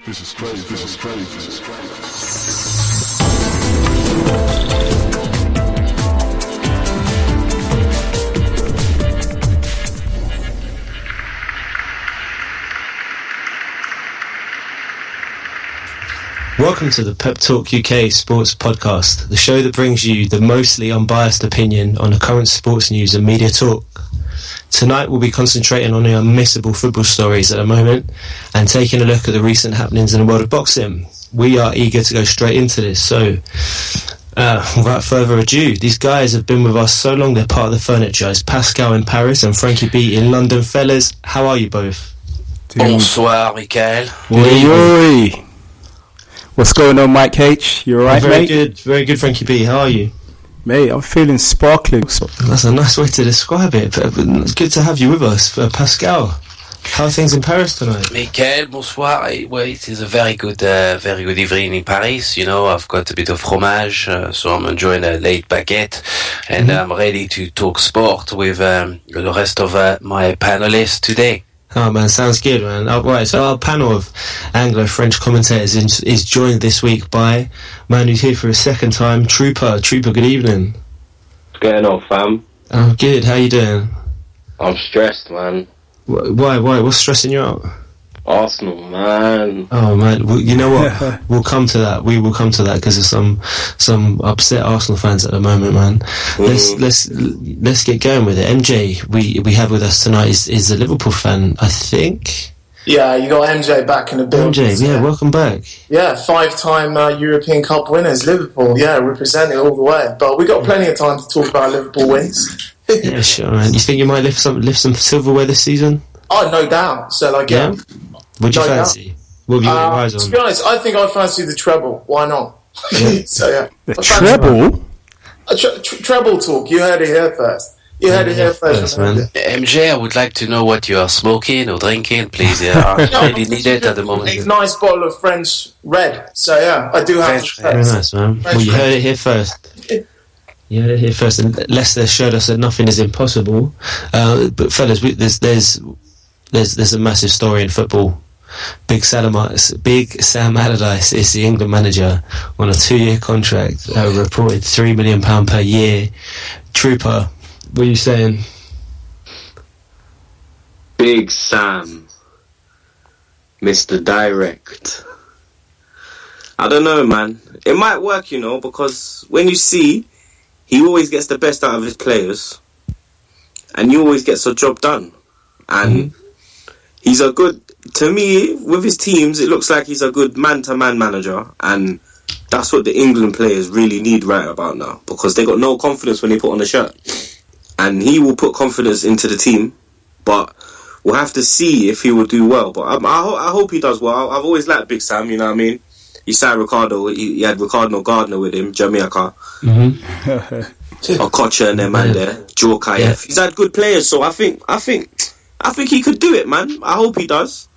This is crazy. This is crazy. This is crazy. Welcome to the Pep Talk UK Sports Podcast, the show that brings you the mostly unbiased opinion on the current sports news and media talk. Tonight we'll be concentrating on the unmissable football stories at the moment and taking a look at the recent happenings in the world of boxing. We are eager to go straight into this, so without further ado, these guys have been with us so long they're part of the furniture. It's Pascal in Paris and Frankie B in London. Fellas, how are you both? Bonsoir, Michael. Oi. What's going on, Mike H? You alright, mate? Very good, Frankie B. How are you? Mate, I'm feeling sparkling. That's a nice way to describe it. It's good to have you with us, Pascal. How are things in Paris tonight? Michael, bonsoir. Well, it is a very good evening in Paris. You know, I've got a bit of fromage, so I'm enjoying a late baguette, and I'm ready to talk sport with the rest of my panelists today. Oh man, sounds good, man. Right, so our panel of Anglo-French commentators is joined this week by man who's here for a second time, Trooper. Trooper, good evening. What's going on, fam? Oh, good. How you doing? I'm stressed, man. Why? What's stressing you out? Arsenal, man. Oh man, well, you know what? We'll come to that. We will come to that because there's some upset Arsenal fans at the moment, man. Let's get going with it. MJ, we have with us tonight is a Liverpool fan, I think. Yeah, you got MJ back in the building. MJ, yeah, welcome back. Yeah, 5-time European Cup winners, Liverpool. Yeah, representing all the way. But we got plenty of time to talk about Liverpool wins. Yeah, sure, man. You think you might lift some silverware this season? Oh, no doubt. So, yeah. What do you fancy? What have you got your eyes on? To be honest, I think I fancy the treble. Why not? Yeah. So, yeah. The treble? Treble talk. You heard it here first. You heard it here first, man. MJ, I would like to know what you are smoking or drinking, please. I really need it at the moment. A nice bottle of French red. So, yeah, I do have French Very nice, man. Well, you heard it here first. You heard it here first. And Leicester showed us that nothing is impossible. But, fellas, there's a massive story in football. Big Sam Allardyce is the England manager on a 2-year contract, reported £3 million per year. Trooper, what are you saying? Big Sam. Mr. Direct. I don't know, man. It might work, you know, because when you see, he always gets the best out of his players, and he always gets a job done. And he's a good, to me, with his teams, it looks like he's a good man-to-man manager, and that's what the England players really need right about now, because they got no confidence when they put on a shirt. And he will put confidence into the team, but we'll have to see if he will do well. But I hope he does well. I've always liked Big Sam, you know what I mean? He signed Ricardo, he had Ricardo Gardner with him, Jamaica. Okocha and them man there, Joe Kayev. Yeah. He's had good players, so I think he could do it, man. I hope he does.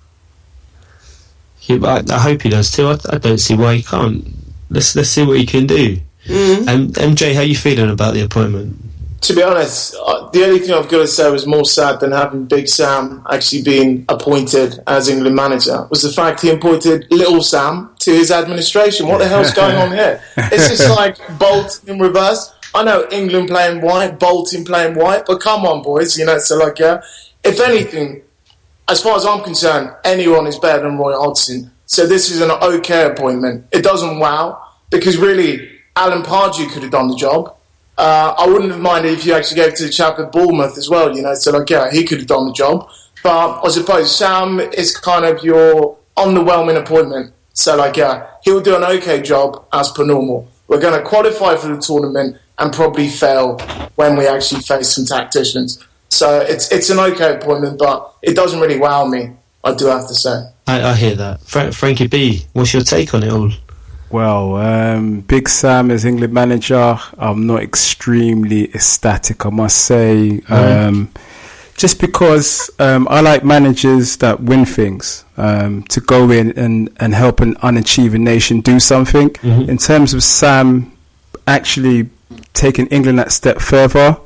Yeah, I hope he does too. I don't see why he can't. Let's see what he can do. MJ, how are you feeling about the appointment? To be honest, the only thing I've got to say was more sad than having Big Sam actually being appointed as England manager was the fact he appointed Little Sam to his administration. What the hell's going on here? It's just like Bolton in reverse. I know England playing white, Bolton playing white, but come on, boys, you know, so like, yeah. If anything, as far as I'm concerned, anyone is better than Roy Hodgson. So this is an okay appointment. It doesn't wow, because really, Alan Pardew could have done the job. I wouldn't have minded if you actually gave it to the chap at Bournemouth as well, you know, so like, yeah, he could have done the job. But I suppose Sam is kind of your underwhelming appointment. So like, yeah, he'll do an okay job as per normal. We're going to qualify for the tournament and probably fail when we actually face some tacticians. So it's an okay appointment, but it doesn't really wow me, I do have to say. I hear that. Frankie B, what's your take on it all? Well, Big Sam as England manager, I'm not extremely ecstatic, I must say. Just because I like managers that win things, to go in and help an unachieving nation do something. In terms of Sam actually taking England that step further,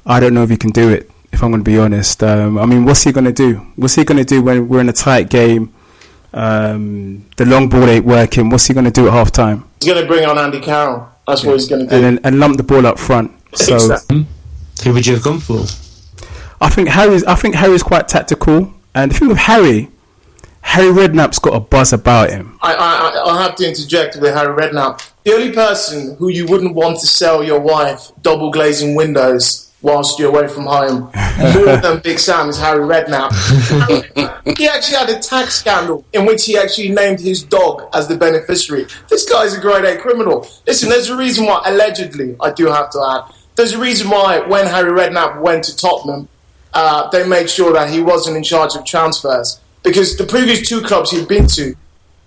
I don't know if he can do it, if I'm going to be honest. I mean, what's he going to do? What's he going to do when we're in a tight game The long ball ain't working. What's he going to do at half time? He's going to bring on Andy Carroll. That's what he's going to do. And lump the ball up front. So, Exactly. Who would you have gone for? I think Harry's quite tactical. And the thing with Harry Redknapp's got a buzz about him. I have to interject with Harry Redknapp. The only person who you wouldn't want to sell your wife double glazing windows whilst you're away from home more than Big Sam is Harry Redknapp. He actually had a tax scandal in which he actually named his dog as the beneficiary. This guy's a grade A criminal. Listen, there's a reason why, allegedly, I do have to add, there's a reason why when Harry Redknapp went to Tottenham, they made sure that he wasn't in charge of transfers. Because the previous two clubs he'd been to,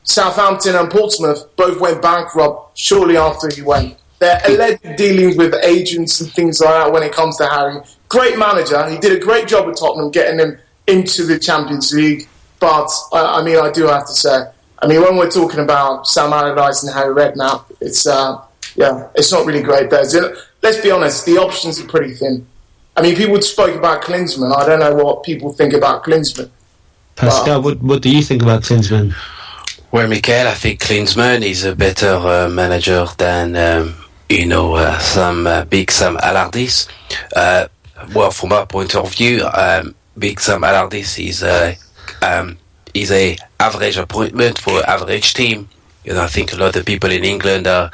Southampton and Portsmouth, both went bankrupt shortly after he went. They're alleged dealings with agents and things like that when it comes to Harry. Great manager. He did a great job at Tottenham getting him into the Champions League. But, I do have to say, when we're talking about Sam Allardyce and Harry Redknapp, it's not really great there. Let's be honest, the options are pretty thin. People spoke about Klinsmann. I don't know what people think about Klinsmann. Pascal, what do you think about Klinsmann? Well, Michael, I think Klinsmann is a better manager than Big Sam Allardyce. From our point of view, Big Sam Allardyce is a average appointment for an average team. I think a lot of people in England have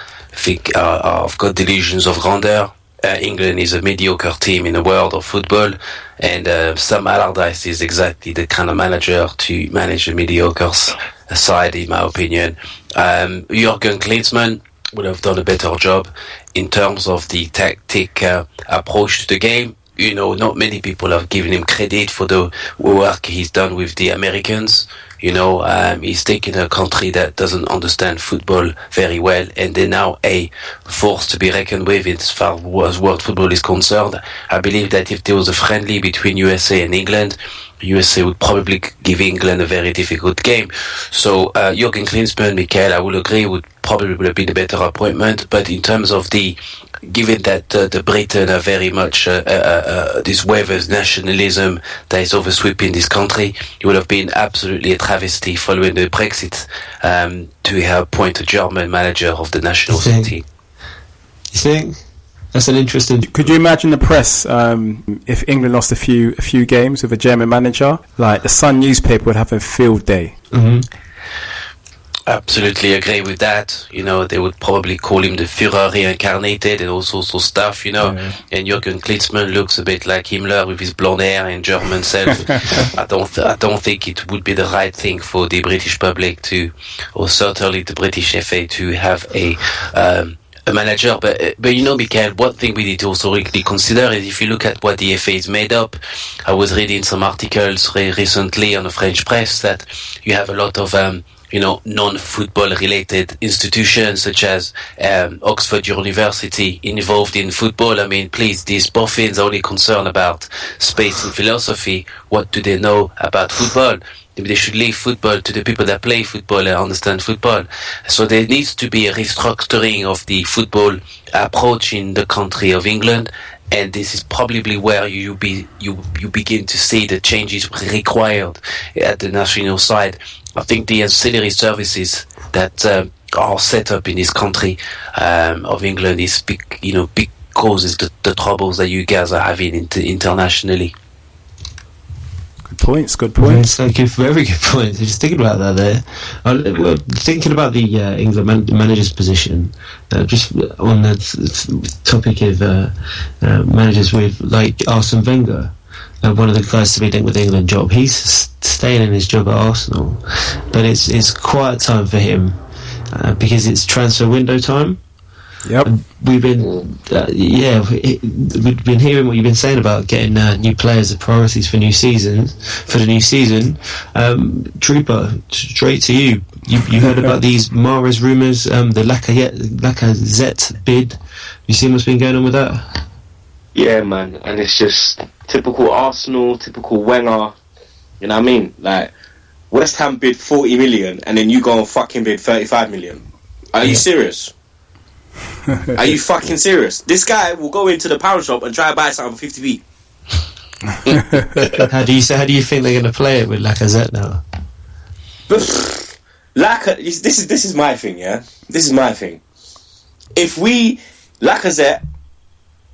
got delusions of grandeur. England is a mediocre team in the world of football, and Sam Allardyce is exactly the kind of manager to manage a mediocre side, in my opinion. Jurgen Klinsmann would have done a better job in terms of the tactic approach to the game. Not many people have given him credit for the work he's done with the Americans. He's taken a country that doesn't understand football very well, and they're now a force to be reckoned with as far as world football is concerned. I believe that if there was a friendly between USA and England, USA would probably give England a very difficult game. So Jurgen Klinsmann, Michael, I will agree, would probably be the better appointment. But in terms of given that the Britain are very much this wave of nationalism that is oversweeping this country, it would have been absolutely a travesty following the Brexit to appoint a German manager of the national team. You think? That's an interesting... Could you imagine the press if England lost a few games with a German manager? Like, the Sun newspaper would have a field day. Mm-hmm. Absolutely agree with that. They would probably call him the Führer reincarnated and all sorts of stuff, Yeah. And Jurgen Klinsmann looks a bit like Himmler with his blonde hair and German self. I don't think it would be the right thing for the British public or certainly the British FA to have a manager, but Michael, one thing we need to also really consider is if you look at what the FA is made up. I was reading some articles recently on the French press that you have a lot of non-football related institutions such as Oxford University involved in football. Please, these boffins are only concerned about space and philosophy. What do they know about football? They should leave football to the people that play football and understand football. So there needs to be a restructuring of the football approach in the country of England, and this is probably where you begin to see the changes required at the national side. I think the ancillary services that are set up in this country of England is big causes the troubles that you guys are having internationally. Good points. Thank you. Very good points. Just thinking about that there. Thinking about the England manager's position, just on the topic of managers with like Arsene Wenger, one of the guys to be linked with the England job. He's staying in his job at Arsenal, but it's quiet time for him because it's transfer window time. Yep. And we've been we've been hearing what you've been saying about getting new players as priorities for the new season. Trooper, straight to you. You heard about these Mahrez rumours, the Lacazette bid. You seen what's been going on with that? Yeah, man, and it's just typical Arsenal, typical Wenger. You know what I mean? Like, West Ham bid 40 million and then you go and fucking bid 35 million. Are you serious? Are you fucking serious? This guy will go into the pound shop and try to buy something for 50p. How do you think they're going to play it with Lacazette now? this is my thing, yeah? This is my thing. If Lacazette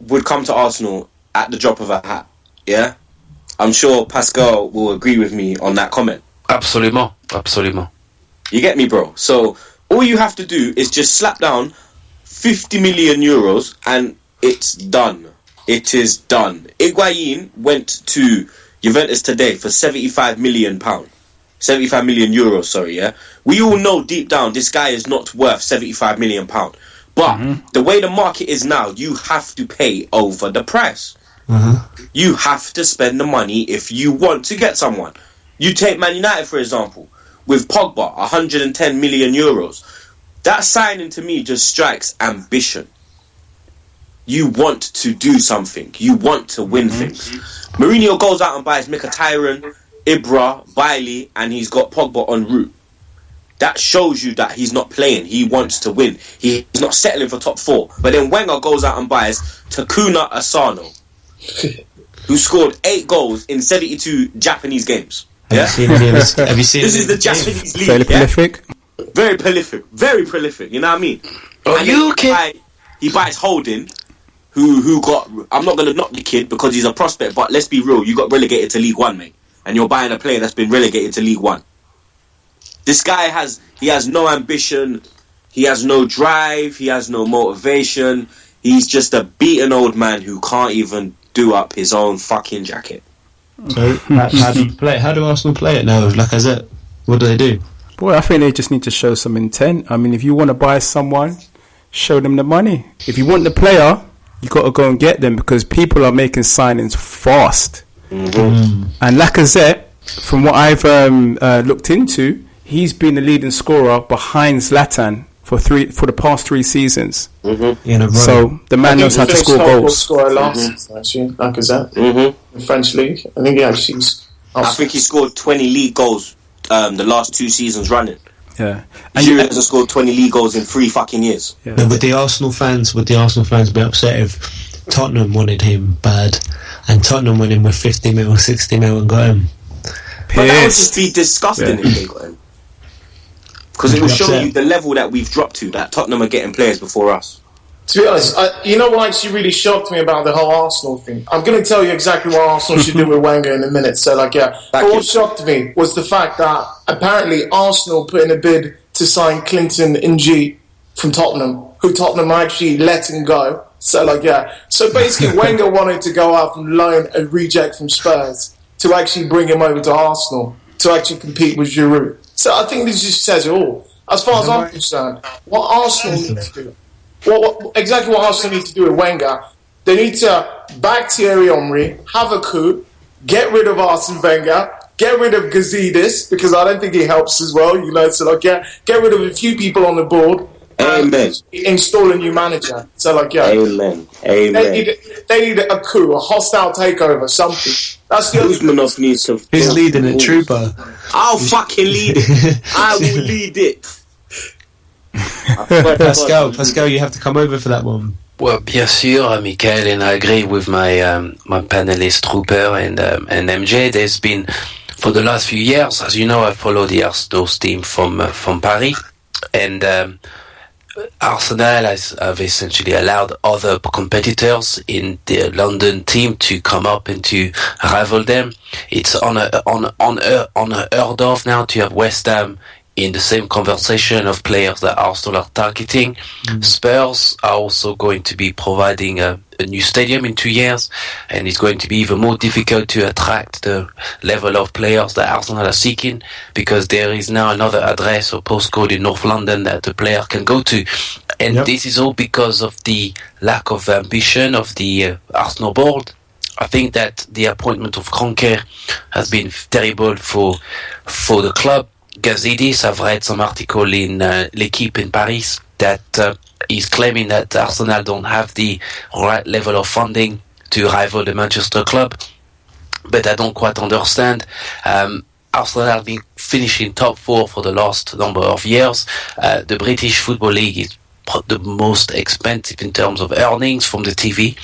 would come to Arsenal at the drop of a hat, yeah? I'm sure Pascal will agree with me on that comment. Absolument. You get me, bro? So all you have to do is just slap down 50 million euros and it's done. It is done. Higuain went to Juventus today for £75 million. 75 million euros, sorry, yeah? We all know deep down this guy is not worth £75 million. But the way the market is now, you have to pay over the price. You have to spend the money if you want to get someone. You take Man United, for example, with Pogba, 110 million euros. That signing to me just strikes ambition. You want to do something. You want to win things. Mourinho goes out and buys Mkhitaryan, Ibra, Bailey, and he's got Pogba en route. That shows you that he's not playing. He wants to win. He's not settling for top 4. But then Wenger goes out and buys Takuna Asano, who scored 8 goals in 72 Japanese games. Yeah? Have you seen This is the Japanese league. Fairly prolific. Very prolific. Very prolific. You know what I mean? Are you okay? He buys Holding, who got... I'm not going to knock the kid because he's a prospect, but let's be real. You got relegated to League 1, mate. And you're buying a player that's been relegated to League 1. This guy has no ambition, he has no drive, he has no motivation. He's just a beaten old man who can't even do up his own fucking jacket. So how do you play? How do Arsenal play it now with Lacazette? What do they do? Boy, I think they just need to show some intent. I mean, if you want to buy someone, show them the money. If you want the player, you got to go and get them because people are making signings fast. And Lacazette, from what I've looked into, he's been the leading scorer behind Zlatan for the past 3 seasons. In a row. So the man knows how to score goals. Scorer last season, actually, Lacazette, in the French league. I think I think he scored 20 league goals the last 2 seasons running. Yeah, and Giroud hasn't scored 20 league goals in 3 fucking years. Yeah. Would the Arsenal fans be upset if Tottenham wanted him bad and Tottenham went in with 50 mil, 60 mil and got him? But that would just be disgusting if they got him. Because it will show you the level that we've dropped to, that Tottenham are getting players before us. To be honest, you know what actually really shocked me about the whole Arsenal thing? I'm going to tell you exactly what Arsenal should do with Wenger in a minute. So, but what shocked me was the fact that apparently Arsenal put in a bid to sign Clinton Ng from Tottenham, who Tottenham are actually letting go. So, So basically, Wenger wanted to go out and loan a reject from Spurs to actually bring him over to Arsenal to actually compete with Giroud. So I think this just says it all. As far as I'm concerned, what Arsenal need to do, exactly what Arsenal need to do with Wenger, they need to back Thierry Henry, have a coup, get rid of Arsene Wenger, get rid of Gazidis, because I don't think he helps as well, so get rid of a few people on the board. Amen. Install a new manager. So Amen. They need a coup, a hostile takeover, something. That's the Usmanov needs to. Who's leading it, Trooper? I'll fucking lead it. I will lead it. Pascal, you have to come over for that one. Well, bien sûr, Michael, and I agree with my my panelist Trooper and MJ. There's been, for the last few years, as you know, I follow the Arsenal team from Paris, and Arsenal have essentially allowed other competitors in the London team to come up and to rival them. It's unheard of now to have West Ham in the same conversation of players that Arsenal are targeting. Spurs are also going to be providing a new stadium in 2 years, and it's going to be even more difficult to attract the level of players that Arsenal are seeking, because there is now another address or postcode in North London that the player can go to. And this is all because of the lack of ambition of the Arsenal board. I think that the appointment of Kroenke has been terrible for the club. Gazidis, I've read some article in L'Equipe in Paris that is claiming that Arsenal don't have the right level of funding to rival the Manchester club, but I don't quite understand. Arsenal have been finishing top 4 for the last number of years. The British Football League is the most expensive in terms of earnings from the TV.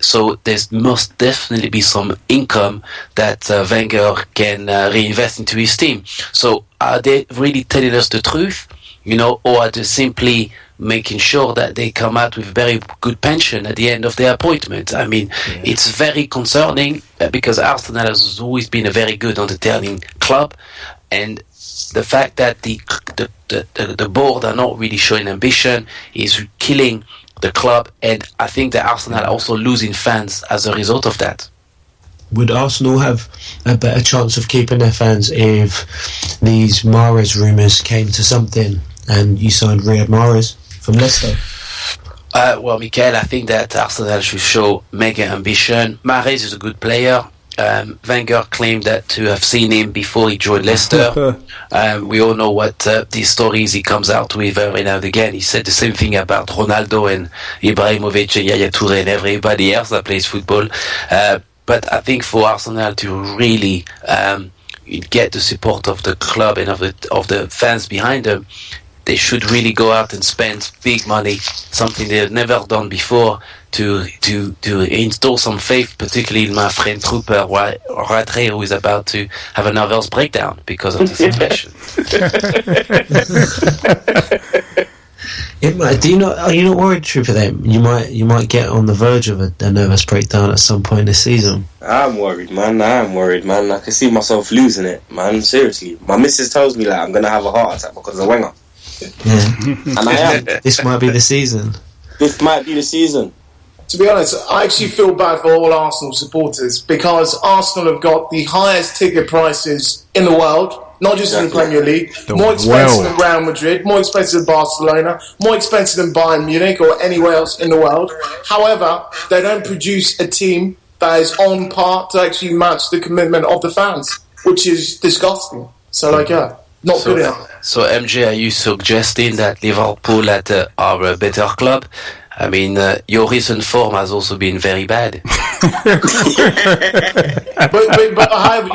So there must definitely be some income that Wenger can reinvest into his team. So are they really telling us the truth, or are they simply making sure that they come out with a very good pension at the end of their appointment? I mean, it's very concerning because Arsenal has always been a very good, entertaining club, and the fact that the board are not really showing ambition is killing the club, and I think that Arsenal are also losing fans as a result of that. Would Arsenal have a better chance of keeping their fans if these Mahrez rumours came to something and you signed Riyad Mahrez from Leicester? Well, Michael, I think that Arsenal should show mega ambition. Mahrez is a good player. Wenger claimed that to have seen him before he joined Leicester. We all know what these stories he comes out with every now and again. He said the same thing about Ronaldo and Ibrahimovic and Yaya Toure and everybody else that plays football. But I think for Arsenal to really get the support of the club and of the fans behind them, they should really go out and spend big money, something they've never done before, to install some faith, particularly in my friend Trooper Radre, who is about to have a nervous breakdown because of the situation. Are you not worried, Trooper, that you might get on the verge of a nervous breakdown at some point this season? I'm worried, man. I can see myself losing it, man. Seriously. My missus tells me I'm going to have a heart attack because of Wenger. Yeah. And I am. This might be the season. To be honest, I actually feel bad for all Arsenal supporters because Arsenal have got the highest ticket prices in the world, not just in the Premier League, more expensive than Real Madrid, more expensive than Barcelona, more expensive than Bayern Munich or anywhere else in the world. However, they don't produce a team that is on par to actually match the commitment of the fans, which is disgusting. So, not good enough. So, MJ, are you suggesting that Liverpool are a better club? I mean, your recent form has also been very bad. but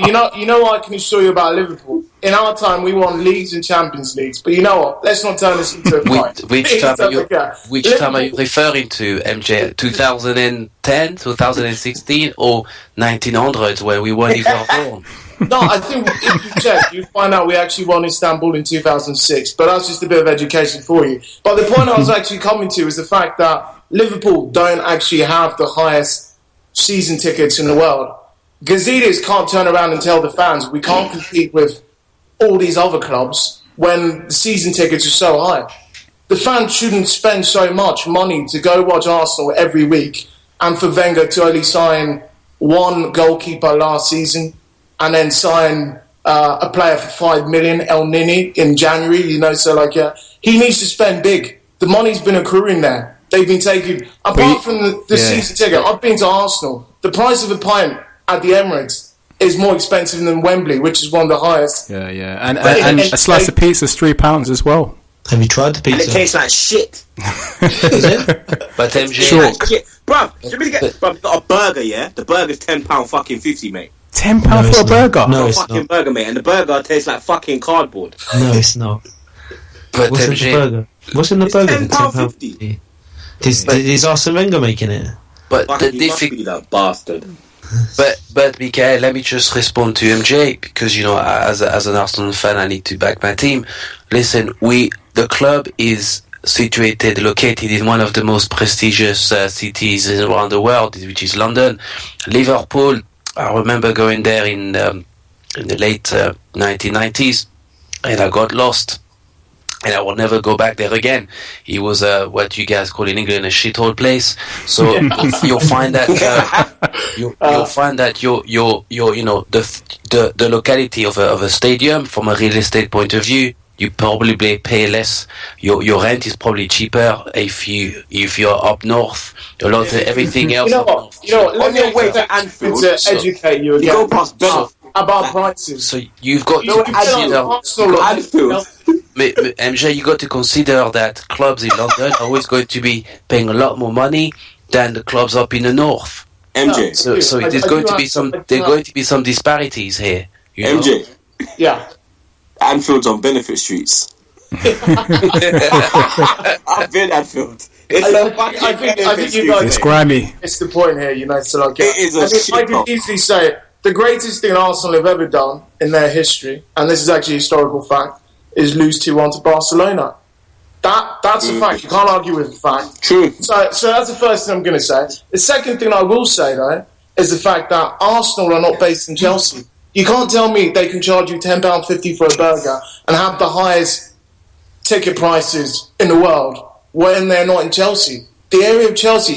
you know what I can assure you about Liverpool? In our time, we won leagues and Champions Leagues. But you know what? Let's not turn this into a fight. Which time are you referring to, MJ? 2010, 2016, or 1900, where we weren't even born? No, I think if you check, you find out we actually won Istanbul in 2006. But that's just a bit of education for you. But the point I was actually coming to is the fact that Liverpool don't actually have the highest season tickets in the world. Gazidis can't turn around and tell the fans we can't compete with all these other clubs when the season tickets are so high. The fans shouldn't spend so much money to go watch Arsenal every week and for Wenger to only sign one goalkeeper last season and then sign a player for 5 million, El Nini, in January, he needs to spend big. The money's been accruing there. They've been taking, apart from the season ticket, I've been to Arsenal. The price of a pint at the Emirates is more expensive than Wembley, which is one of the highest. Yeah. And a slice of pizza is £3 as well. Have you tried the pizza? And it tastes like shit. Is it? But MJ... Sure. Bruv, got a burger, yeah? The burger's £10 fucking 50, mate. £10 for a burger? No, it's fucking not. Burger, mate. And the burger tastes like fucking cardboard. No, it's not. But What's in the burger? What's in the burger? £10.50. Is Arsene Wenger making it? But the difficulty, that bastard. But Michael, let me just respond to MJ because as an Arsenal fan, I need to back my team. Listen, the club is located in one of the most prestigious cities around the world, which is London. Liverpool, I remember going there in the late 1990s, and I got lost. And I will never go back there again. It was what you guys call in England a shithole place. So you'll find that you'll find that the locality of a stadium from a real estate point of view, you probably pay less. Your rent is probably cheaper if you're up north. A lot of everything else. You know what? Let me wait to Anfield to educate you again. You go past about prices. So you've got to consider. MJ, you got to consider that clubs in London are always going to be paying a lot more money than the clubs up in the north. MJ, so it is going to be some. There are going to be some disparities here. MJ, yeah. Anfield's on benefit streets. I've been at Anfield. I think you guys. It's grimy. It's the point here, you know. So like, It is a shit I can easily say it. The greatest thing Arsenal have ever done in their history, and this is actually a historical fact, is lose 2-1 to Barcelona. That's a fact. You can't argue with the fact. True. So that's the first thing I'm going to say. The second thing I will say, though, is the fact that Arsenal are not based in Chelsea. You can't tell me they can charge you £10.50 for a burger and have the highest ticket prices in the world when they're not in Chelsea. The area of Chelsea,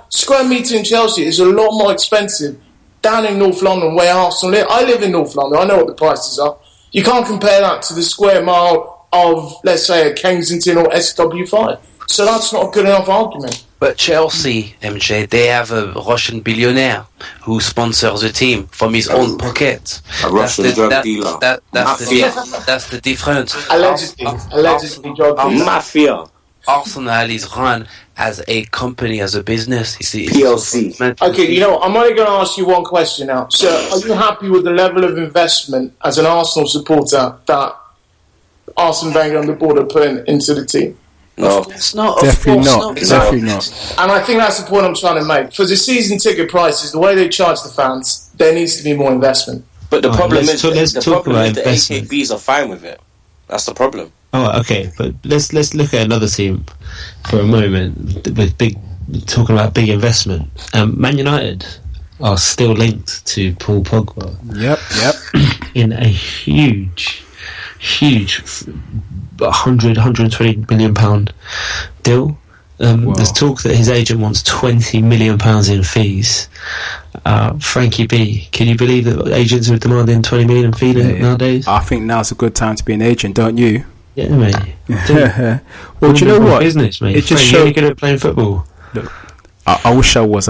square metre in Chelsea is a lot more expensive down in North London where Arsenal live. I live in North London. I know what the prices are. You can't compare that to the square mile of, let's say, a Kensington or SW5. So that's not a good enough argument. But Chelsea, MJ, they have a Russian billionaire who sponsors the team from his own pocket. A Russian drug dealer. That's the difference. Allegedly drug dealer. Mafia. Arsenal is run as a company, as a business. PLC. Okay, you know what? I'm only going to ask you one question now. So, are you happy with the level of investment as an Arsenal supporter that Arsene Wenger and the board are putting into the team? No. It's not. Definitely not. Definitely not. And I think that's the point I'm trying to make. For the season ticket prices, the way they charge the fans, there needs to be more investment. But the problem is, let's talk about the investment. AKBs are fine with it. That's the problem. Oh, okay, but let's look at another team for a moment. With talking about big investment. Man United are still linked to Paul Pogba. Yep. In a huge 120 million pound deal. There's talk that his agent wants 20 million pounds in fees. Frankie B, can you believe that agents are demanding 20 million in fee nowadays? I think now's a good time to be an agent, don't you? Yeah, mate. Well, do you know what? Business, mate. It just you're really good at playing football. Look, I wish I was.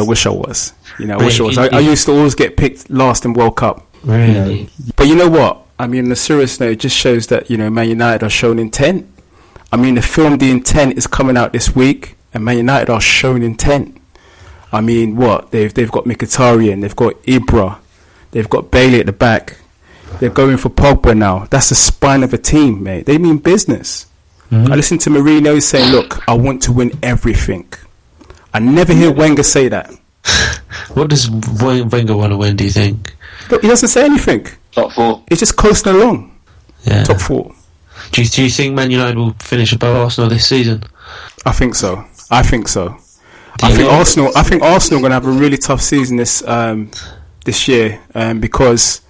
You know, I wish I was. Mate, I used to always get picked last in World Cup. Really? But you know what? I mean, on a serious note, it just shows that, you know, Man United are showing intent. I mean, the film The Intent is coming out this week, and Man United are showing intent. I mean, what? They've got Mkhitaryan, they've got Ibra, they've got Bailey at the back. They're going for Pogba now. That's the spine of a team, mate. They mean business. Mm-hmm. I listened to Mourinho saying, look, I want to win everything. I never hear Wenger say that. What does Wenger want to win, do you think? Look, he doesn't say anything. Top 4. He's just coasting along. Yeah. Top 4. Do you think Man United will finish above Arsenal this season? I think so. I think Arsenal are going to have a really tough season this year because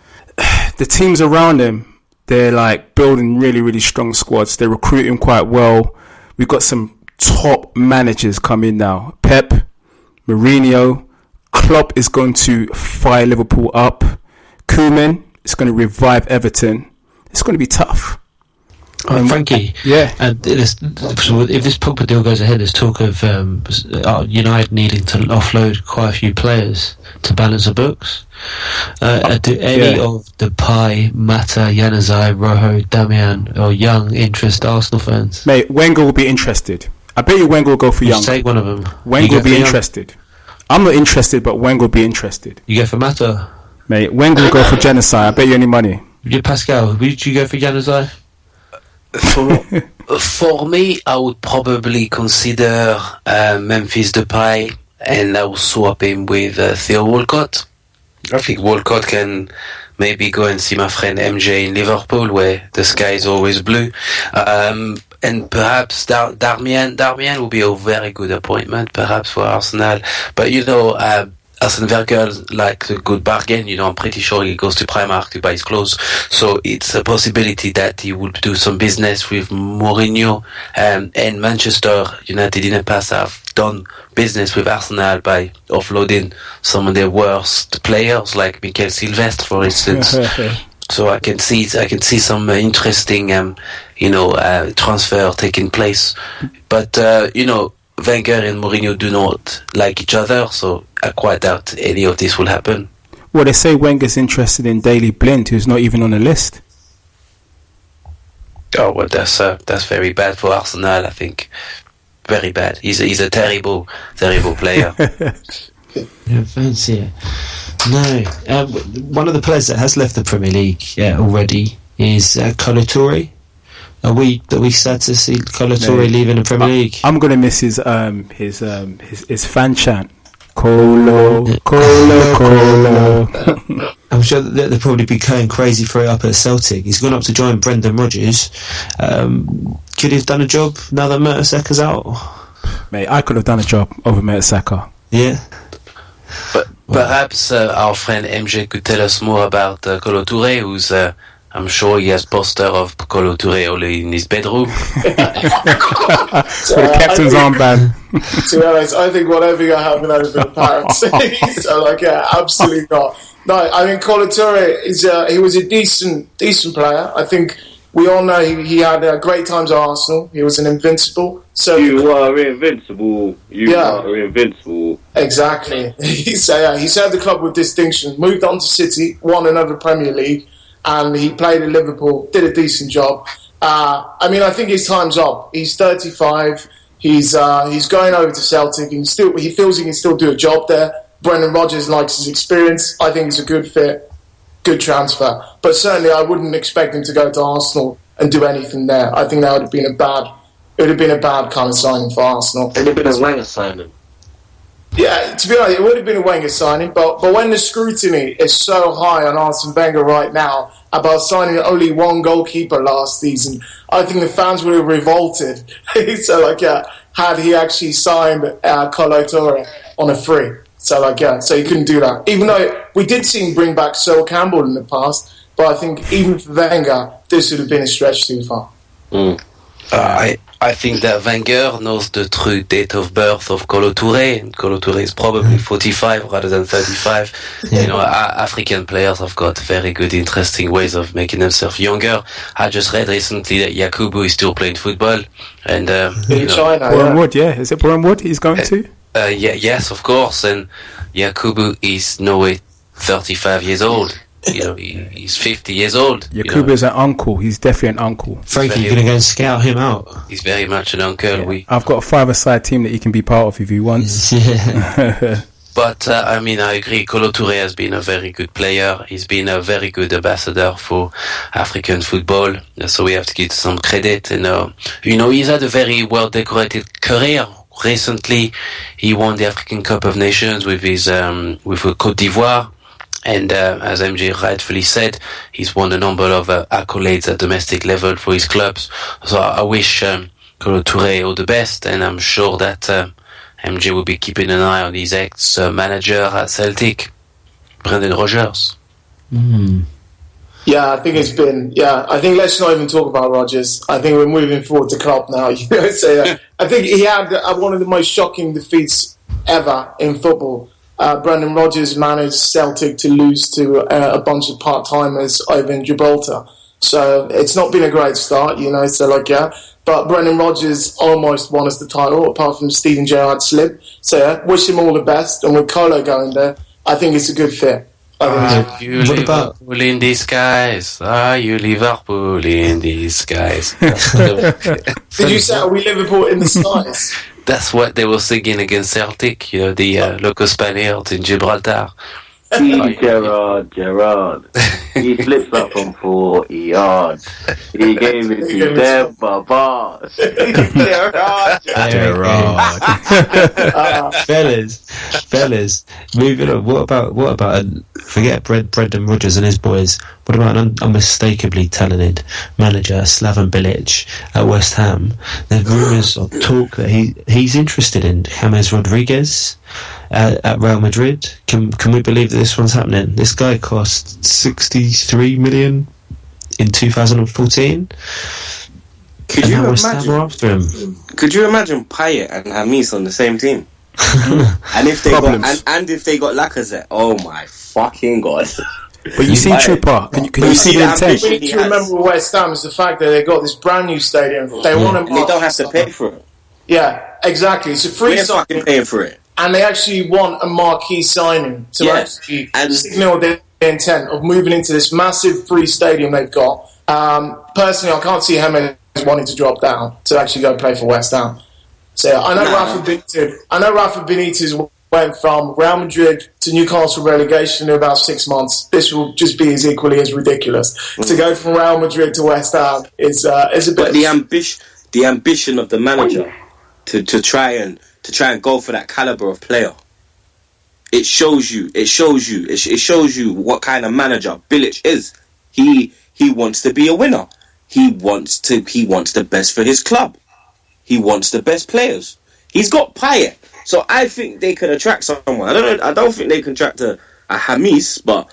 the teams around them, they're like building really, really strong squads. They're recruiting quite well. We've got some top managers coming now. Pep, Mourinho, Klopp is going to fire Liverpool up. Koeman is going to revive Everton. It's going to be tough. Frankie, yeah. If this Pogba deal goes ahead, there's talk of United needing to offload quite a few players to balance the books. Do any of Depay, Mata, Januzaj, Rojo, Damian, or Young interest Arsenal fans? Mate, Wenger will be interested. I bet you Wenger will go for Young. Take one of them. Wenger will be interested. I'm not interested, but Wenger will be interested. You go for Mata? Mate, Wenger will go for Januzaj. I bet you any money. Pascal, would you go for Januzaj? For me, I would probably consider Memphis Depay, and I will swap him with Theo Walcott. I think Walcott can maybe go and see my friend MJ in Liverpool, where the sky is always blue. And perhaps Darmian will be a very good appointment, perhaps for Arsenal. But you know, Arsene Wenger likes a good bargain. You know, I'm pretty sure he goes to Primark to buy his clothes. So it's a possibility that he would do some business with Mourinho. And Manchester United in the past have done business with Arsenal by offloading some of their worst players, like Mikel Silvestre, for instance. So I can see some interesting, transfer taking place. But Wenger and Mourinho do not like each other, so I quite doubt any of this will happen. Well, they say Wenger's interested in Daley Blind, who's not even on the list. Oh well, that's very bad for Arsenal. I think very bad. He's a terrible player. Yeah, fancy it. No, one of the players that has left the Premier League already is Kolo Touré. Are we sad to see Kolo Touré leaving the Premier League? I'm gonna miss his fan chant. Colo. I'm sure that they'll probably be going crazy for it up at Celtic. He's gone up to join Brendan Rodgers. Could he have done a job now that Mertesaker's out? Mate, I could have done a job over Mertesaker. Yeah. But perhaps our friend MJ could tell us more about Kolo Touré, who's I'm sure he has poster of Kolo Touré only in his bedroom. So the captain's armband. To be honest, I think whatever you're having over the parents. So absolutely not. No, I mean Kolo Touré he was a decent player. I think we all know he had great times at Arsenal. He was an invincible. So you are invincible. You are invincible. Exactly. He served the club with distinction. Moved on to City, won another Premier League. And he played at Liverpool, did a decent job. I mean, I think his time's up. He's 35. He's going over to Celtic. He feels he can still do a job there. Brendan Rodgers likes his experience. I think it's a good fit, good transfer. But certainly, I wouldn't expect him to go to Arsenal and do anything there. I think that would have been a bad kind of signing for Arsenal. It would have been a Wenger signing. Yeah, to be honest, it would have been a Wenger signing, but when the scrutiny is so high on Arsene Wenger right now about signing only one goalkeeper last season, I think the fans would have revolted. So, had he actually signed Kolo Touré on a free. So, so he couldn't do that. Even though we did see him bring back Sol Campbell in the past, but I think even for Wenger, this would have been a stretch too far. I think that Wenger knows the true date of birth of Kolo Touré, and Kolo Touré is probably 45 rather than 35. Yeah. African players have got very good, interesting ways of making themselves younger. I just read recently that Yakubu is still playing football, and in China. Bournemouth, is it Bournemouth he's going to? Yes, of course. And Yakubu is no way 35 years old. He's 50 years old. Yakubu is an uncle. He's definitely an uncle. Frankie, you're going to go and scout him out? He's very much an uncle. Yeah. I've got a 5-a-side team that he can be part of if he wants. Yeah. But, I agree. Kolo Touré has been a very good player. He's been a very good ambassador for African football. So we have to give some credit. And, he's had a very well-decorated career. Recently, he won the African Cup of Nations with with Côte d'Ivoire. And as MJ rightfully said, he's won a number of accolades at domestic level for his clubs. So I wish Kolo Touré all the best, and I'm sure that MJ will be keeping an eye on his ex-manager at Celtic, Brendan Rodgers. Yeah, I think it's been... Yeah, I think let's not even talk about Rodgers. I think we're moving forward to Klopp now. I think he had one of the most shocking defeats ever in football. Brendan Rodgers managed Celtic to lose to a bunch of part-timers over in Gibraltar. So it's not been a great start, But Brendan Rodgers almost won us the title, apart from Steven Gerrard's slip. So wish him all the best. And with Kolo going there, I think it's a good fit. Are you Liverpool in disguise? Are you Liverpool in disguise? Did you say, are we Liverpool in the skies? That's what they were singing against Celtic, the local Spaniards in Gibraltar. Gerrard. He slips up from 40 yards. He gave it to them, Babas. Gerrard. Fellas, moving on. What about forget Brendan Rodgers and his boys. What about an unmistakably talented manager, Slaven Bilic at West Ham? There's rumours of talk that he's interested in James Rodriguez at Real Madrid. Can we believe that this one's happening? This guy cost 63 million in 2014. Could you West Ham are after him? Could you imagine Payet and Hamis on the same team? And if they got Lacazette, oh my fucking god! But you see, Trooper, can you see the intent? We need to remember with West Ham is the fact that they got this brand new stadium. They want to. They don't have to pay for it. Yeah, exactly. It's a free. We're fucking paying for it. And they actually want a marquee signing to actually signal their intent of moving into this massive free stadium they've got. Personally, I can't see Jimenez wanting to drop down to actually go play for West Ham. So I know Rafa Benitez went from Real Madrid to Newcastle relegation in about 6 months, this will just be as equally as ridiculous. To go from Real Madrid to West Ham is a bit. But the ambition of the manager to try and go for that caliber of player. It shows you what kind of manager Bilic is. He wants to be a winner. He wants the best for his club. He wants the best players. He's got Payet, so I think they can attract someone. I don't think they can attract a Hamis, but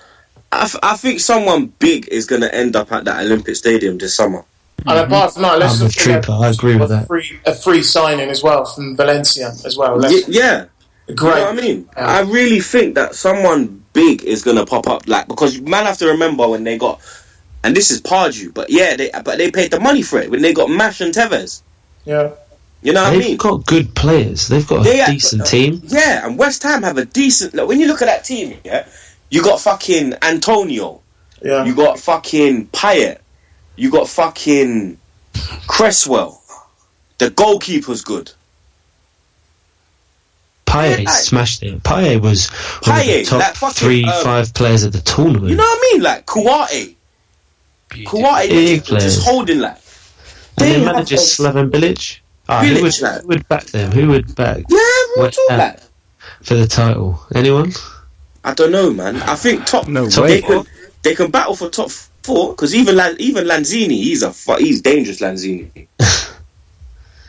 I think someone big is going to end up at that Olympic Stadium this summer. And apart from that, let's I'm a trooper. I agree with that. A free signing as well from Valencia as well. Yeah. Great. You know what I mean? Yeah. I really think that someone big is going to pop up, like, because man have to remember when they got, and this is Pardew, but they paid the money for it when they got Mash and Tevez. Yeah. You know what I mean? They've got good players. They've got a decent team. Yeah, and West Ham have a decent. Like, when you look at that team, yeah, you got fucking Antonio. Yeah. You got fucking Payet. You got fucking Cresswell. The goalkeeper's good. Payet smashed it. Payet was one of the top like fucking, 3-5 players at the tournament. You know what I mean? Like Kouate. Big was just holding like. And their manager Slaven Bilic. Who would back them? Who would back West Ham for the title? Anyone? I don't know, man. I think they can battle for top 4 because even Lanzini, he's dangerous. Lanzini.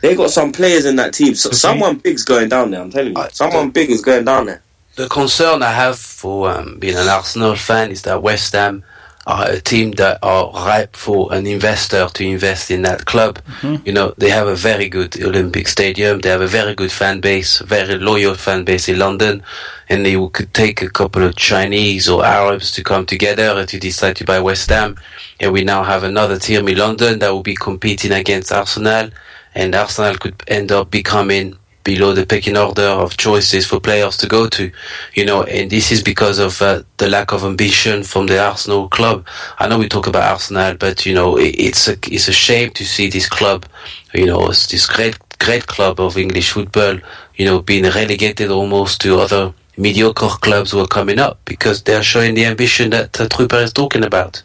They got some players in that team. So someone big's going down there. I'm telling you, someone big is going down there. The concern I have for being an Arsenal fan is that West Ham are a team that are ripe for an investor to invest in that club. Mm-hmm. You know, they have a very good Olympic Stadium. They have a very good fan base, very loyal fan base in London. And they could take a couple of Chinese or Arabs to come together and to decide to buy West Ham. And we now have another team in London that will be competing against Arsenal. And Arsenal could end up becoming below the pecking order of choices for players to go to, you know, and this is because of the lack of ambition from the Arsenal club. I know we talk about Arsenal, but you know, it's a shame to see this club, you know, this great club of English football, you know, being relegated almost to other mediocre clubs who are coming up because they are showing the ambition that Trooper is talking about.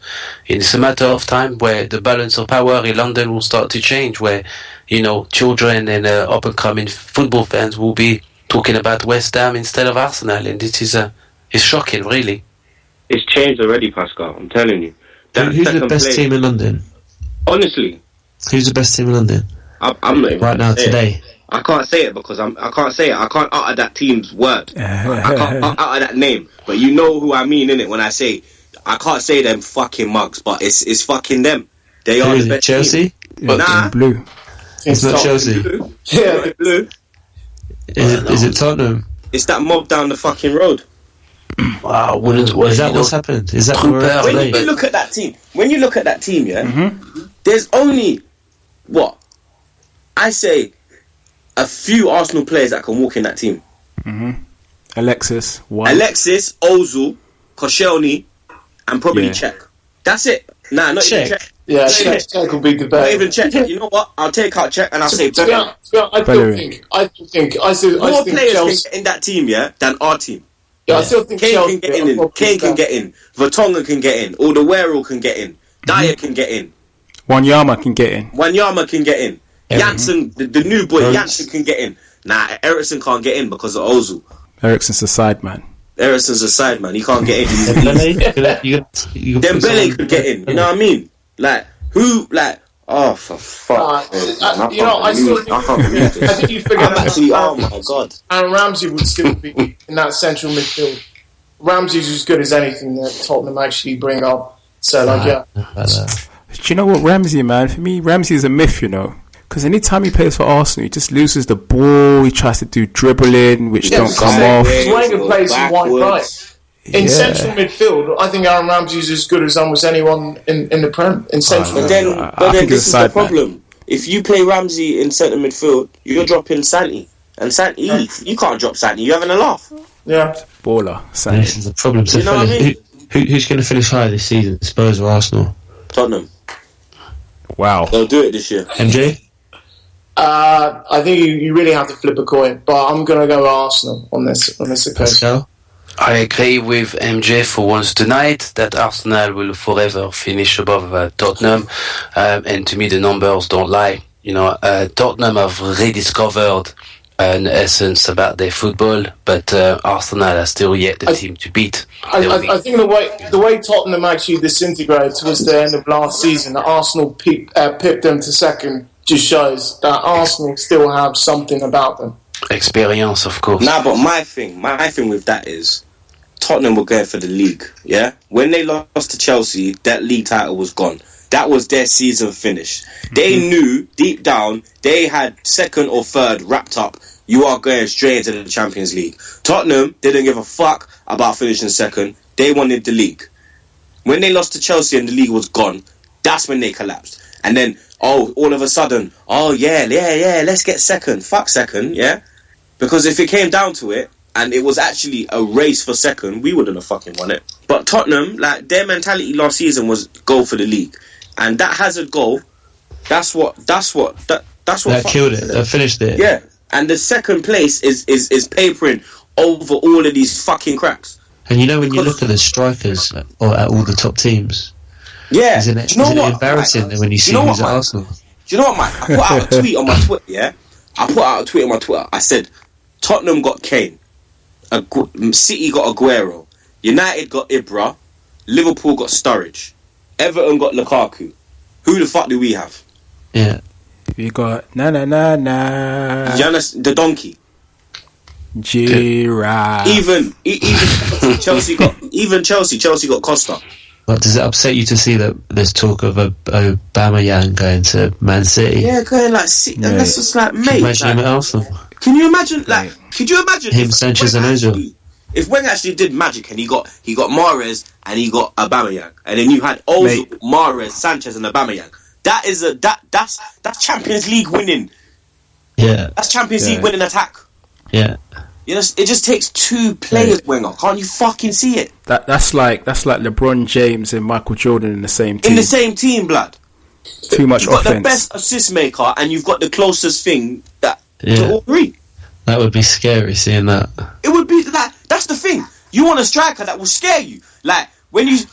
It's a matter of time where the balance of power in London will start to change, where, you know, children and up-and-coming football fans will be talking about West Ham instead of Arsenal, and this is it's shocking, really. It's changed already, Pascal. I'm telling you. Who's the best team in London? Honestly, who's the best team in London? I'm not even right now today. I can't say it because I can't say it. I can't utter that team's word. I can't utter that name. But you know who I mean, innit? When I say I can't say them fucking mugs, but it's fucking them. They are the best Chelsea? Team. But nah, blue. It's not Chelsea. Blue. Yeah, the blue. Is it Tottenham? It's that mob down the fucking road. Wow, is that what's happened? Is that when you look at that team? When you look at that team, yeah, there's only I say a few Arsenal players that can walk in that team. Alexis, Ozil, Koscielny, and probably Czech. That's it. Nah, not even Czech. Yeah, Czech will be the best. Not even Czech. You know what? I'll take out Czech and I'll say I still think more players can get in that team, than our team. Yeah, I still think Kane can get in. Kane can get in. Vertonghen can get in. Alderweireld can get in. Dyer can get in. Wanyama can get in. Janssen, the new boy, Janssen can get in. Nah, Eriksen can't get in because of Ozil. Eriksen's a side man. He can't get in. Dembele could get in. You know what I mean? Like, who, like, oh, for fuck. You know, I think you figure that oh my god. Aaron Ramsey would still be in that central midfield. Ramsey's as good as anything that Tottenham actually bring up. So, like, Do you know what, Ramsey, man? For me, Ramsey is a myth, you know. Because anytime he plays for Arsenal, he just loses the ball. He tries to do dribbling, which don't come off. Wenger plays in wide right. In central midfield, I think Aaron Ramsey's as good as almost anyone in the Prem. In central midfield. But then this is the problem. If you play Ramsey in centre midfield, you're dropping Santi. And Santi, you can't drop Santi. You're having a laugh. Yeah. Baller, Santi. This is the problem. So you know what I mean? Who's going to finish higher this season? Spurs or Arsenal? Tottenham. Wow. They'll do it this year. MJ? I think you really have to flip a coin, but I'm going to go Arsenal on this occasion. Pascal? I agree with MJ for once tonight that Arsenal will forever finish above Tottenham, and to me the numbers don't lie. Tottenham have rediscovered an essence about their football, but Arsenal are still yet the team to beat. I think the way Tottenham actually disintegrated towards the end of last season, that Arsenal pipped them to second, just shows that Arsenal still have something about them. Experience, of course. Nah, but my thing with that is Tottenham were going for the league. Yeah, when they lost to Chelsea, that league title was gone. That was their season finish. They knew deep down they had second or third wrapped up. You are going straight into the Champions League. Tottenham didn't give a fuck about finishing second. They wanted the league. When they lost to Chelsea and the league was gone, that's when they collapsed. And then, all of a sudden, let's get second. Fuck second, yeah? Because if it came down to it, and it was actually a race for second, we wouldn't have fucking won it. But Tottenham, like, their mentality last season was go for the league. And that hazard goal, that's what killed it. That finished it. Yeah. And the second place is papering over all of these fucking cracks. And when you look at the strikers or at all the top teams, yeah, isn't it embarrassing when you see who's at Arsenal? Do you know what, Mike? I put out a tweet on my Twitter, yeah? I said, Tottenham got Kane, City got Aguero, United got Ibra, Liverpool got Sturridge, Everton got Lukaku. Who the fuck do we have? Yeah. We got Giannis, the donkey. Giraffe. Even Chelsea got Costa. But does it upset you to see that there's talk of Aubameyang going to Man City? Yeah, going like City. And that's just like, mate. Imagine him at Arsenal. Can you imagine? Like, could you imagine him, Sanchez, and Ozil? If Wenger actually did magic and he got Mahrez and he got Aubameyang, and then you had Ozil, Mahrez, Sanchez, and Aubameyang. That's Champions League winning. Yeah, that's Champions League winning attack. Yeah. It just takes two players, Wenger. Can't you fucking see it? That's like LeBron James and Michael Jordan in the same team. In the same team, blood. Too much you've got offense. The best assist maker, and you've got the closest thing to all three. That would be scary seeing that. It would be that. That's the thing. You want a striker that will scare you. Like when the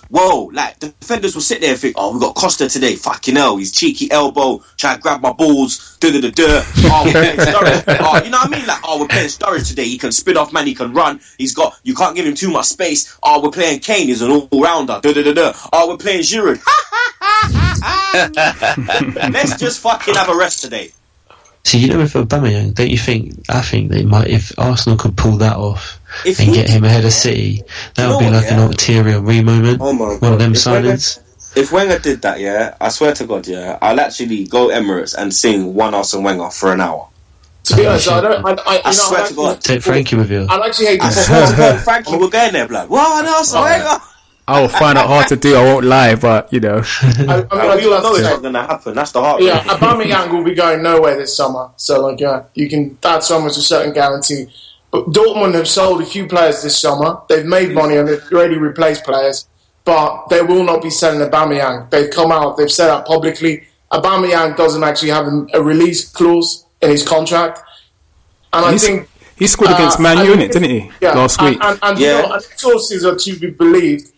defenders will sit there and think, we got Costa today. Fucking hell, his cheeky elbow, try to grab my balls. We're playing Sturridge. You know what I mean? Like, we're playing Sturridge today. He can spin off, man. He can run. You can't give him too much space. We're playing Kane. He's an all-rounder. We're playing Giroud. Let's just fucking have a rest today. So with Aubameyang, don't you think? I think they might, if Arsenal could pull that off and get him ahead of City, that would be like an ulterior moment. Oh my one God. of them signings. If Wenger did that, I swear to God, I'll actually go Emirates and sing One Arsene Wenger for an hour. To be honest, I swear to God. Take Frankie with you. I actually hate I swear to God, Frankie, we're going there, blood. One Arsene Wenger. I will find it hard to do. I won't lie, but I we all know it's not going to happen. That's the hard. Yeah, Aubameyang will be going nowhere this summer. So that's almost a certain guarantee. But Dortmund have sold a few players this summer. They've made money and they've already replaced players. But they will not be selling Aubameyang. They've come out. They've said that publicly. Aubameyang doesn't actually have a release clause in his contract, and I think he scored against Man U, didn't he? Last week. And sources are to be believed.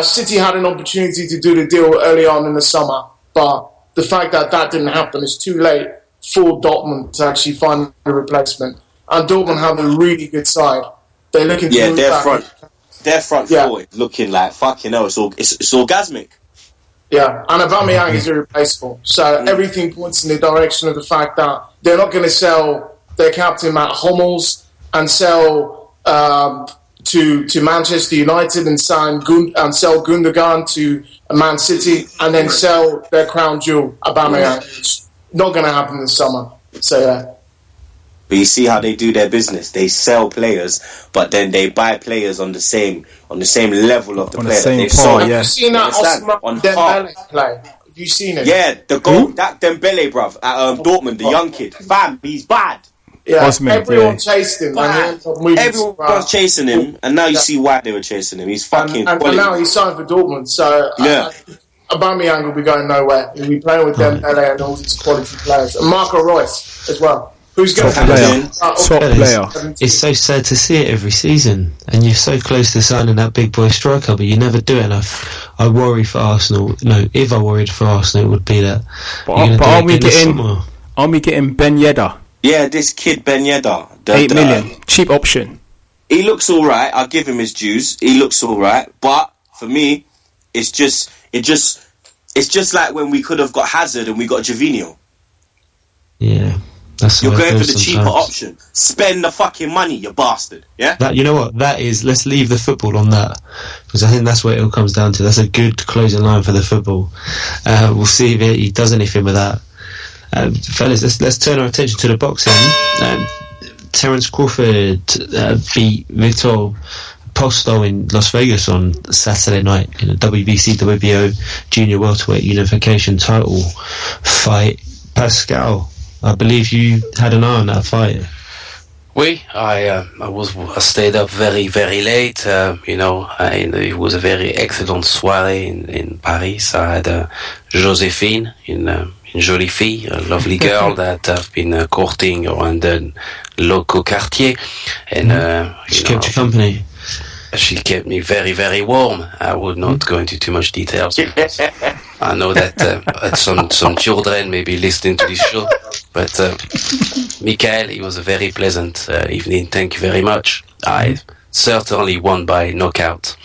City had an opportunity to do the deal early on in the summer, but the fact that didn't happen is too late for Dortmund to actually find a replacement. And Dortmund have a really good side. They're looking to move back. Their front four is looking like fucking hell. It's orgasmic. Yeah, and Aubameyang is irreplaceable. So everything points in the direction of the fact that they're not going to sell their captain Matt Hummels and sell to Manchester United and sell Gundogan to Man City and then sell their crown jewel Aubameyang. It's not going to happen this summer. So But you see how they do their business. They sell players, but then they buy players on the same level of the player. Have you seen that Osman Dembele play? Have you seen it? Yeah, the goal, that Dembele, bruv, at Dortmund, the young kid. Fam, he's bad. Yeah, everyone chased him. Everyone's chasing him, and now you see why they were chasing him. He's fucking... And now he's signed for Dortmund, so... Yeah. Aubameyang will be going nowhere. He'll be playing with Dembele and all these quality players. And Marco Reus as well. Who's going Top player. Top player. It's so sad to see it every season, and you're so close to signing that big boy striker, but you never do it enough. I worry for Arsenal. No, if I worried for Arsenal, it would be that. But aren't we getting Ben Yedder? Yeah, this kid Ben Yedder. 8 million. Cheap option. He looks alright. I'll give him his dues. He looks alright. But for me, it's just like when we could have got Hazard and we got Jorginho. Yeah. You're going for the cheaper option. Spend the fucking money, you bastard. Yeah? You know what? That is, let's leave the football on that. Because I think that's what it all comes down to. That's a good closing line for the football. We'll see if he does anything with that. Fellas, let's turn our attention to the boxing. Terence Crawford beat Victor Postol in Las Vegas on Saturday night in a WBC WBO Junior Welterweight Unification title fight. Pascal, I believe you had an eye on that fight. Oui, I stayed up very, very late. It was a very excellent soirée in Paris. I had Joséphine, une jolie fille, a lovely girl that I've been courting around the local quartier. And, she kept you company. She kept me very, very warm. I would not go into too much details. I know that some children may be listening to this show, but Michael, it was a very pleasant evening. Thank you very much. I certainly won by knockout.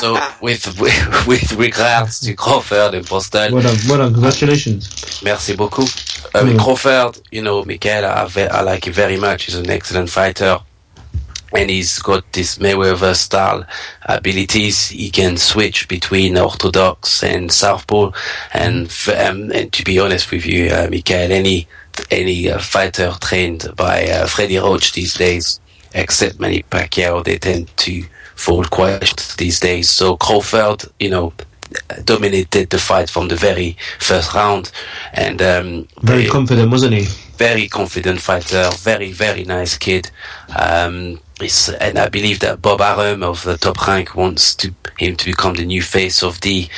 So with regards to Crawford and Postol, well done, congratulations. Merci beaucoup. Crawford, Michael, I like him very much. He's an excellent fighter. And he's got this Mayweather style abilities. He can switch between orthodox and southpaw. And to be honest with you, Michael, any fighter trained by Freddie Roach these days, except Manny Pacquiao, they tend to fall quite these days. So Crawford, dominated the fight from the very first round, and very confident, wasn't he? Very confident fighter, very, very nice kid. And I believe that Bob Arum of the Top Rank wants him to become the new face of the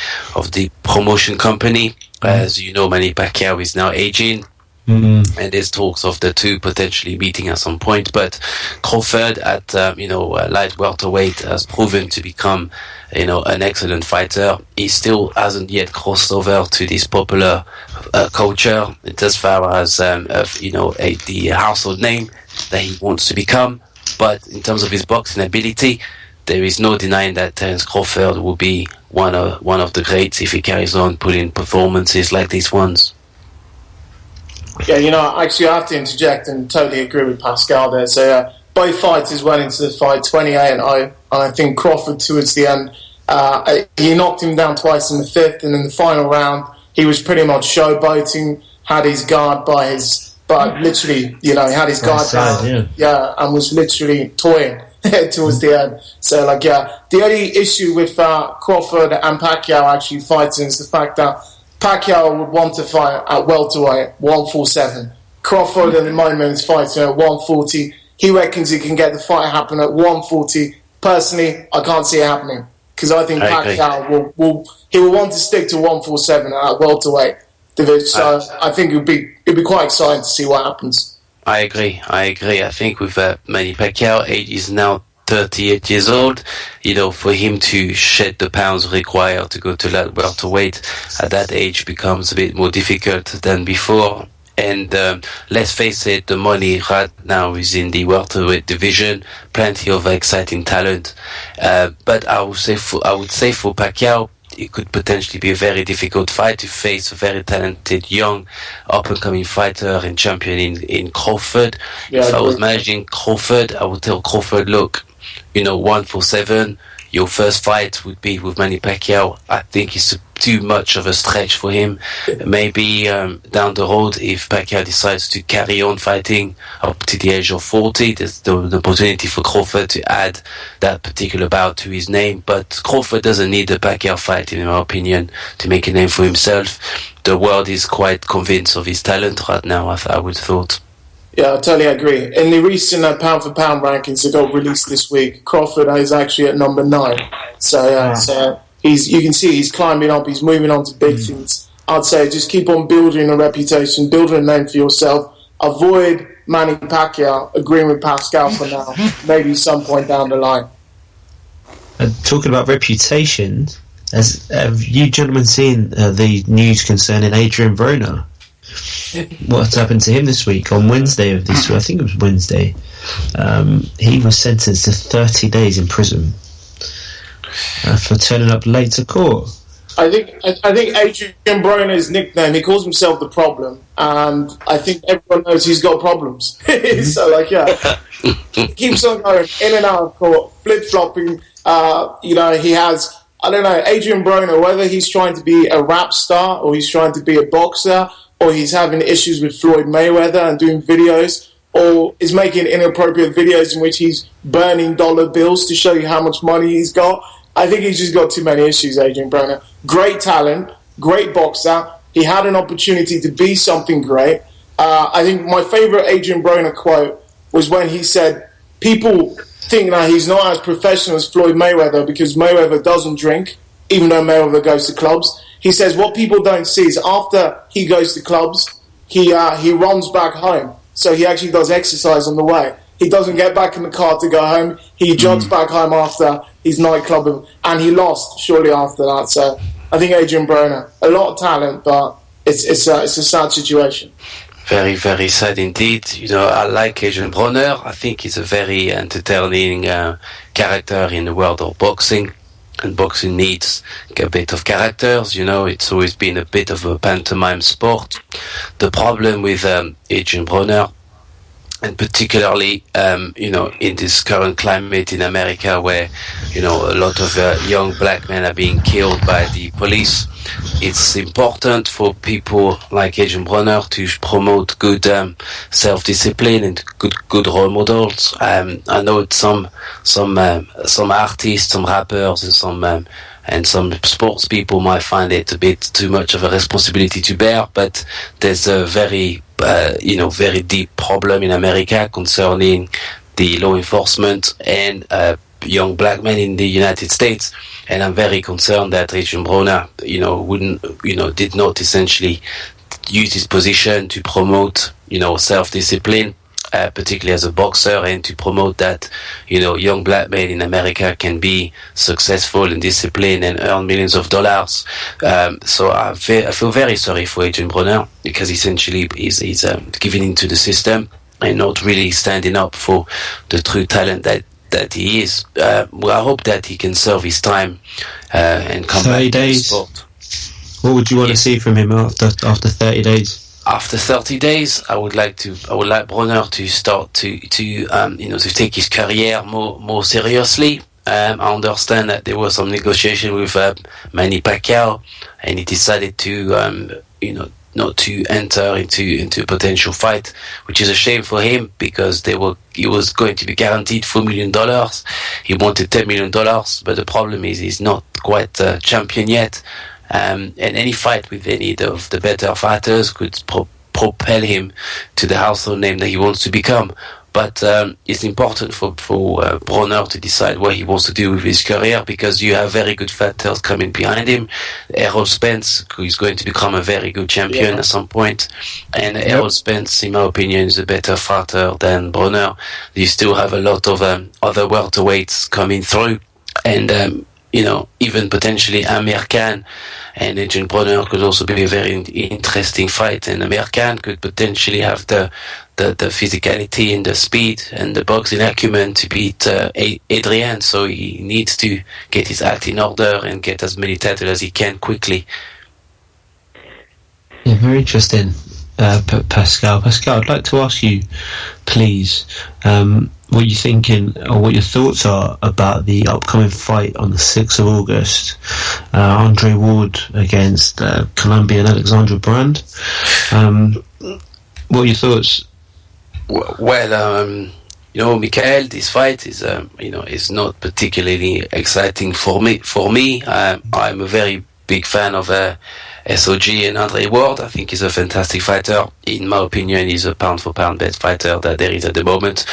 promotion company. As you know, Manny Pacquiao is now aging. And there's talks of the two potentially meeting at some point, but Crawford at light welterweight has proven to become an excellent fighter. He still hasn't yet crossed over to this popular culture as far as the household name that he wants to become. But in terms of his boxing ability, there is no denying that Terence Crawford will be one of the greats if he carries on putting performances like these ones. Yeah, actually I have to interject and totally agree with Pascal there. So both fighters went into the fight 28-0, and I think Crawford towards the end, he knocked him down twice in the fifth, and in the final round he was pretty much showboating, had his guard literally, he had his guard down, and was literally toying towards the end. So the only issue with Crawford and Pacquiao actually fighting is the fact that Pacquiao would want to fight at welterweight, 147. Crawford at the moment is fighting at 140. He reckons he can get the fight happen at 140. Personally, I can't see it happening, because I think Pacquiao will want to stick to 147 at welterweight division. So I think it'd be quite exciting to see what happens. I agree. I think with Manny Pacquiao, age is now 38 years old, for him to shed the pounds required to go to that welterweight at that age becomes a bit more difficult than before. And let's face it, the money right now is in the welterweight division. Plenty of exciting talent, but I would say for Pacquiao, it could potentially be a very difficult fight to face a very talented young up-and-coming fighter and champion in Crawford. If I was managing Crawford, I would tell Crawford, look, 147, your first fight would be with Manny Pacquiao. I think it's too much of a stretch for him. Maybe down the road, if Pacquiao decides to carry on fighting up to the age of 40, there's the opportunity for Crawford to add that particular bout to his name. But Crawford doesn't need the Pacquiao fight, in my opinion, to make a name for himself. The world is quite convinced of his talent right now, I would have thought. Yeah, I totally agree. In the recent pound-for-pound rankings that got released this week, Crawford is actually at number 9. So you can see he's climbing up, he's moving on to big things. I'd say just keep on building a reputation, building a name for yourself. Avoid Manny Pacquiao, agreeing with Pascal for now, maybe some point down the line. Talking about reputation, have you gentlemen seen the news concerning Adrian Broner? What's happened to him this week? On Wednesday of this week, I think it was Wednesday, he was sentenced to 30 days in prison for turning up late to court. I think Adrian Broner's nickname, he calls himself the problem, and I think everyone knows he's got problems. So, he keeps on going in and out of court, flip-flopping. He has, I don't know, Adrian Broner, whether he's trying to be a rap star or he's trying to be a boxer or he's having issues with Floyd Mayweather and doing videos, or is making inappropriate videos in which he's burning dollar bills to show you how much money he's got. I think he's just got too many issues, Adrian Broner. Great talent, great boxer. He had an opportunity to be something great. I think my favourite Adrian Broner quote was when he said, people think that he's not as professional as Floyd Mayweather because Mayweather doesn't drink, even though Mayweather goes to clubs. He says what people don't see is after he goes to clubs, he runs back home. So he actually does exercise on the way. He doesn't get back in the car to go home. He jogs back home after his nightclub, and he lost shortly after that. So I think Adrian Broner, a lot of talent, but it's a sad situation. Very, very sad indeed. I like Adrian Broner. I think he's a very entertaining character in the world of boxing. And boxing needs a bit of characters. It's always been a bit of a pantomime sport. The problem with Adrian Broner, and particularly, in this current climate in America where, a lot of young black men are being killed by the police, it's important for people like Adrian Broner to promote good self-discipline and good role models. I know some artists, some rappers, and some sports people might find it a bit too much of a responsibility to bear, but there's a very deep problem in America concerning the law enforcement and young black men in the United States. And I'm very concerned that Adrian Broner, did not essentially use his position to promote, self-discipline, particularly as a boxer, and to promote that, young black men in America can be successful and disciplined and earn millions of dollars. So I feel very sorry for Adrian Broner because essentially he's giving into the system and not really standing up for the true talent that he is. I hope that he can serve his time and come back to the sport. What would you want to see from him after 30 days? After 30 days, I would like Broner to start to take his career more seriously. I understand that there was some negotiation with Manny Pacquiao, and he decided to not to enter into a potential fight, which is a shame for him because he was going to be guaranteed $4 million. He wanted $10 million, but the problem is he's not quite a champion yet. And any fight with any of the better fighters could propel him to the household name that he wants to become. But it's important for Broner to decide what he wants to do with his career because you have very good fighters coming behind him. Errol Spence, who is going to become a very good champion at some point. And Errol Spence, in my opinion, is a better fighter than Broner. You still have a lot of other welterweights coming through. And even potentially Amir Khan and Adrian Broner could also be a very interesting fight. And Amir Khan could potentially have the physicality and the speed and the boxing acumen to beat Adrian. So he needs to get his act in order and get as many titles as he can quickly. Yeah, very interesting. Pascal, I'd like to ask you, please, what you're thinking or what your thoughts are about the upcoming fight on the 6th of August, Andre Ward against Colombian Alexandra Brand. What are your thoughts? Well, Mikael, this fight is, is not particularly exciting for me. I'm a very big fan of SOG and Andre Ward. I think he's a fantastic fighter. In my opinion, he's a pound-for-pound best fighter that there is at the moment.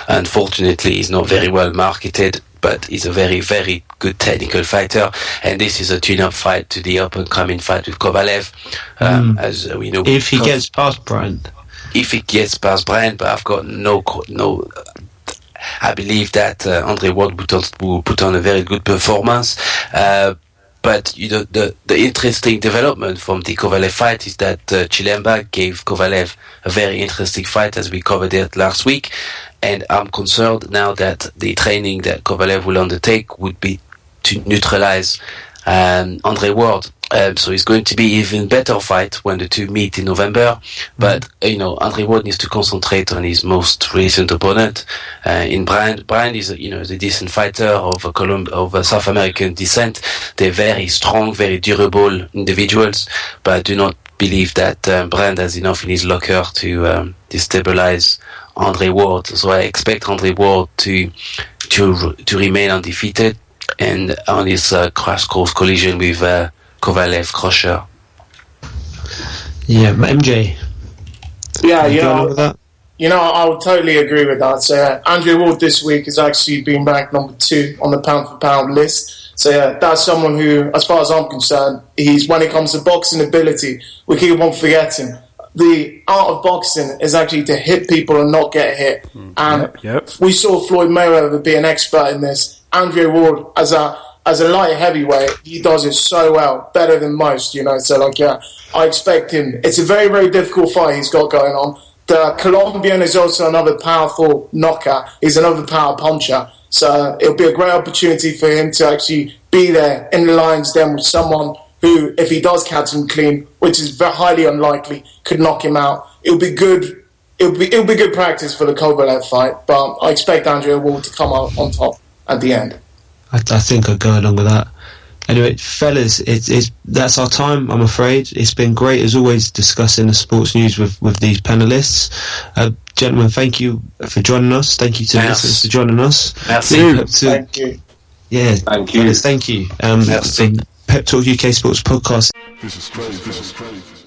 Unfortunately, he's not very well marketed. but he's a very, very good technical fighter. And this is a tune-up fight to the up-and-coming fight with Kovalev. As we know, if he gets past Bryant. If he gets past Bryant, but I've got no. I believe that Andre Ward will put on a very good performance. But the interesting development from the Kovalev fight is that Chilemba gave Kovalev a very interesting fight, as we covered it last week. And I'm concerned now that the training that Kovalev will undertake would be to neutralize Andre Ward. So it's going to be even better fight when the two meet in November. But, Andre Ward needs to concentrate on his most recent opponent. In Brian is, is a decent fighter of South American descent. They're very strong, very durable individuals. But I do not believe that Brian has enough in his locker to destabilize Andre Ward. So I expect Andre Ward to remain undefeated and on his crash course collision with Kovalev crusher. Yeah, MJ. Yeah, I would totally agree with that. So Andre Ward this week has actually been ranked number 2 on the pound for pound list. So yeah, that's someone who, as far as I'm concerned, when it comes to boxing ability, we keep on forgetting. The art of boxing is actually to hit people and not get hit. And we saw Floyd Mayweather be an expert in this. Andre Ward, as a light heavyweight, he does it so well, better than most, So, I expect him. It's a very, very difficult fight he's got going on. The Colombian is also another powerful knocker. He's another power puncher. So it'll be a great opportunity for him to actually be there in the lion's den with someone who, if he does catch him clean, which is very highly unlikely, could knock him out. It'll be good. It'll be good practice for the Kovalev fight. But I expect Andre Ward to come out on top at the end. I think I'd go along with that. Anyway, fellas, that's our time, I'm afraid. It's been great, as always, discussing the sports news with these panelists. Gentlemen, thank you for joining us. Thank you to listeners for joining us. Thank you. Yeah, thank you. Fellas, thank you. Pep Talk UK Sports Podcast. This is crazy.